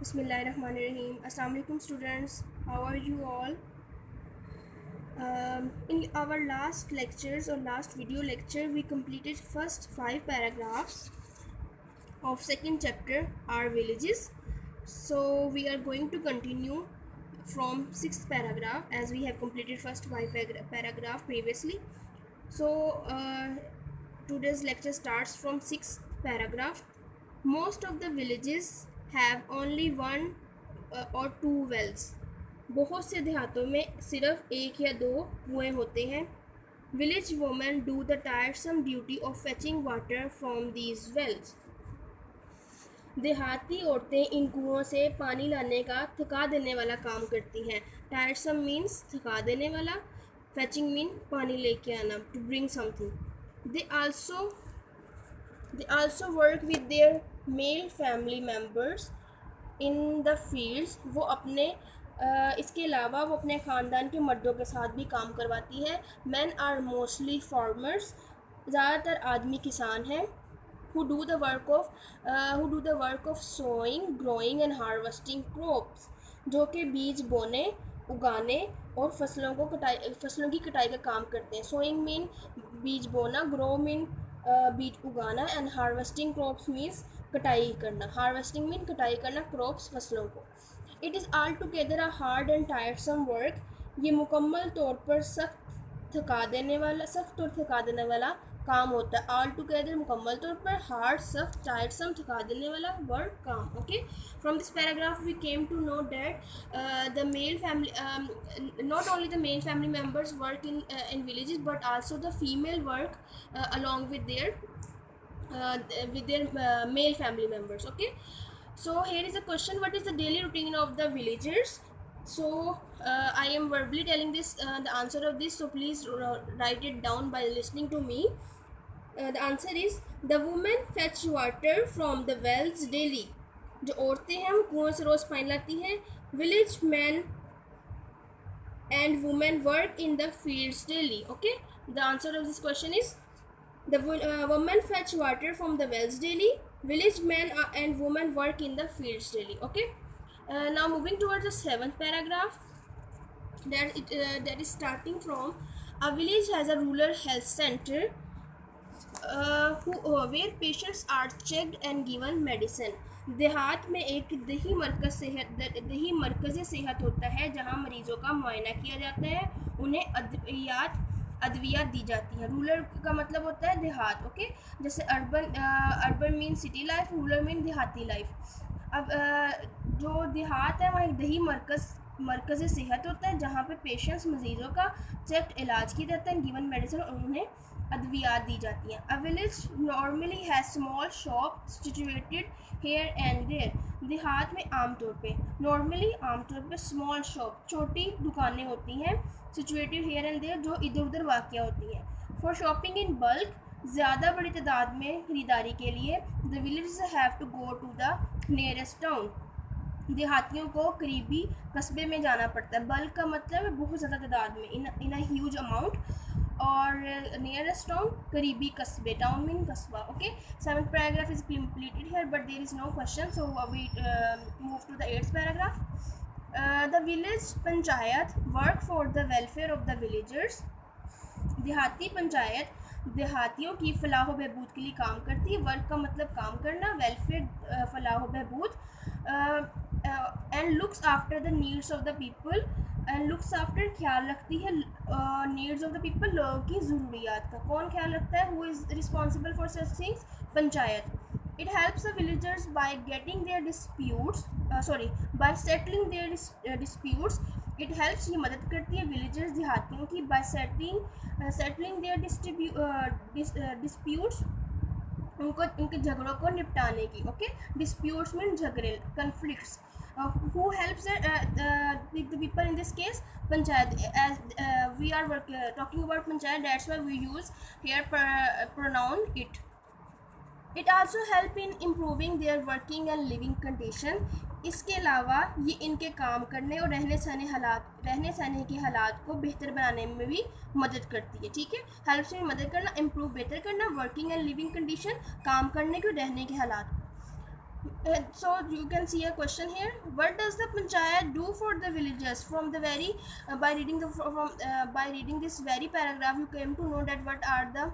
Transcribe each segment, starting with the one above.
Bismillahirrahmanirrahim. Assalamu alaikum students. How are you all? In our last lectures or last video lecture, we completed first 5 paragraphs of second chapter, Our Villages. So we are going to continue from sixth paragraph as we have completed first 5 paragraph previously. So today's lecture starts from sixth paragraph. Most of the villages have only one और 2 wells. बहुत से देहातों में सिर्फ 1 या 2 कुएं होते हैं. Village women do the tiresome duty of fetching water from these wells. देहाती औरतें इन कुओं से पानी लाने का थका देने वाला काम करती हैं. Tiresome means थका देने वाला, fetching mean पानी लेके आना, to bring something. They also work with their male family members in the fields. वो अपने इसके अलावा वो अपने ख़ानदान के मर्दों के साथ भी काम करवाती है. Men are mostly farmers. ज़्यादातर आदमी किसान हैं. who do the work of sowing, growing and harvesting crops. जो कि बीज बोने, उगाने और फसलों की कटाई का काम करते हैं. Sowing mean बीज बोना, grow mean बीज उगाना एंड हार्वेस्टिंग क्रॉप्स मीन्स कटाई करना. हार्वेस्टिंग मीन कटाई करना क्रॉप्स फसलों को. It is all together a hard and टायरसम work. ये मुकम्मल तौर पर सख्त और थका देने वाला काम होता है. ऑल टुगेदर मुकम्मल तौर पर, हार्ड सख्त, टायरसम थका देने वाला वर्क काम. Okay, from this paragraph we came to know that the male family not only the male family members work in villages but also the female work along with their male family members. Okay, so here is a question: what is the daily routine of the villagers? So I am verbally telling this the answer of this, so please write it down by listening to me. The answer is the women fetch water from the wells daily. जो औरतें हैं वो कुओं से रोज़ पानी लाती हैं. Village men and women work in the fields daily. Okay, the answer of this question is the women fetch water from the wells daily. Village men and women work in the fields daily. Okay, now moving towards the 7th paragraph, that is starting from a village has a rural health center where patients are checked and given medicine. देहात में एक दही मरकज़ सेहत होता है जहां मरीज़ों का मुआयना किया जाता है, उन्हें अद्वियात दी जाती हैं. रूरल का मतलब होता है देहात. ओके, जैसे urban mean city life, rural mean देहाती लाइफ. अब जो देहात है वहाँ एक दही मरकज़ सेहत होता है जहाँ पे पेशेंट्स मरीज़ों का चेक इलाज किया जाता है, गिवन मेडिसिन, और उन्हें अद्वियात दी जाती हैं. A village normally has small shop situated here and there. देहात में आमतौर पे स्मॉल शॉप, छोटी दुकानें होती हैं, सिचुएटेड हेयर एंड देयर, जो इधर उधर वाक़या होती हैं. फॉर शॉपिंग इन बल्क, ज़्यादा बड़ी तादाद में ख़रीदारी के लिए, the village have to go to the nearest town. देहातियों को करीबी कस्बे में जाना पड़ता है. बल्क का मतलब है बहुत ज़्यादा तादाद में, इन अ ह्यूज अमाउंट, और नियरेस्ट टाउन करीबी कस्बे, टाउन मीन कस्बा. Okay, 7th paragraph is completed here but there is no question, so we move to the 8th paragraph. The village panchayat work for the welfare of the villagers. देहाती पंचायत देहातियों की फलाह व बहबूद के लिए काम करती है. वर्क का मतलब काम करना, वेलफेयर फलाह व बहबूद, and looks after the needs of the people. And looks after ख्याल रखती है नीड्स ऑफ द पीपल, लोगों की ज़रूरियात का. कौन ख्याल रखता है? Who is responsible for such things? Panchayat. It helps the villagers by getting their by settling their disputes. It helps, ये मदद करती है villagers देहातियों की, by settling their disputes, उनके झगड़ों को निपटाने की. ओके, disputes mean झगड़े, conflicts. Who helps the people in this case? Panchayat. As we are talking about panchayat, that's why we use here pronoun it. It also help in improving their working and living condition. इसके अलावा ये इनके काम करने और रहने सहने के हालात को बेहतर बनाने में भी मदद करती है. ठीक है, हेल्प से मदद करना, इम्प्रूव बेहतर करना, वर्किंग एंड लिविंग कंडीशन काम करने के और रहने के हालात. So you can see a question here. What does the panchayat do for the villagers? From the very by reading the by reading this very paragraph, you came to know that what are the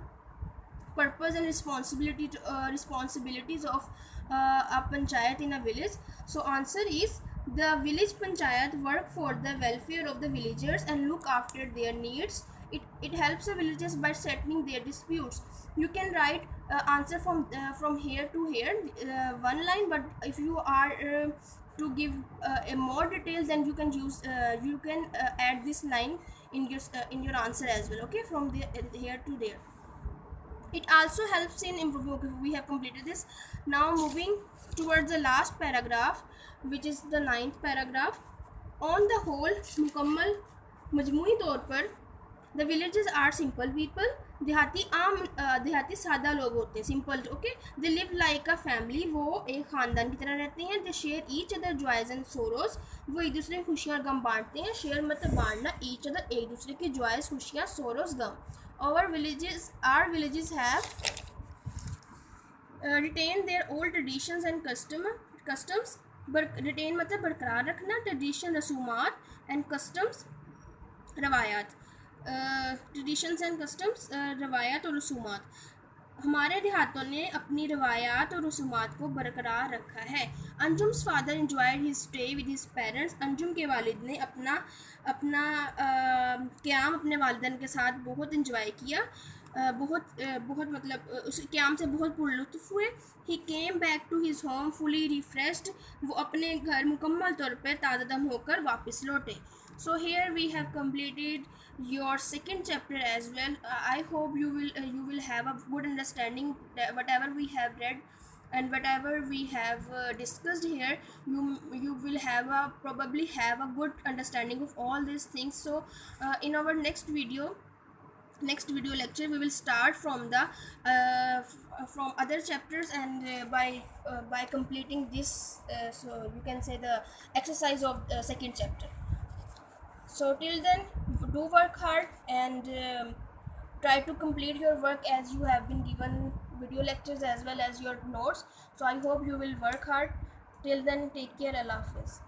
purpose and responsibilities of a panchayat in a village. So answer is, the village panchayat work for the welfare of the villagers and look after their needs. It helps the villagers by settling their disputes. You can write answer from here to here, one line, but if you are to give a more detail, then you can use you can add this line in your answer as well. Okay, from there here to there. It also helps in improving. Okay, we have completed this. Now moving towards the last paragraph, which is the 9th paragraph. On the whole, मुकम्मल मजमूई तौर पर the villages are simple people. देहाती सादा लोग होते हैं, simple. Okay, they live like a family. वो एक ख़ानदान की तरह रहते हैं. They share each other joys and sorrows. वो एक दूसरे की खुशियाँ और गम बांटते हैं. शेयर मतलब बांटना, ईच अदर एक दूसरे की जॉयज़ खुशियाँ, सोरोस गम. our villages have retain their old traditions and customs. retain मतलब बरकरार रखना, ट्रेडिशन रसूमात, एंड कस्टम्स रवायात. ट्रेडिशंस एंड कस्टम्स रवायात और रसूमात. हमारे देहातों ने अपनी रवायात और रसूमात को बरकरार रखा है. Anjum's father enjoyed his stay with his parents. Anjum के वालिद ने अपना क़याम अपने वालिदैन के साथ बहुत इंजॉय किया. बहुत मतलब उस क़याम से बहुत पुरलुत्फ़ हुए. He came back to his home fully refreshed. वो अपने घर मुकम्मल तौर पर ताज़ादम होकर वापस लौटे. So here we have completed your second chapter as well. I hope you will have a good understanding that whatever we have read and whatever we have discussed here, you will have probably have a good understanding of all these things. So in our next video lecture, we will start from the from other chapters, and by completing this, so you can say the exercise of the second chapter. So till then, do work hard and try to complete your work as you have been given video lectures as well as your notes. So I hope you will work hard. Till then, take care. Allah Hafiz.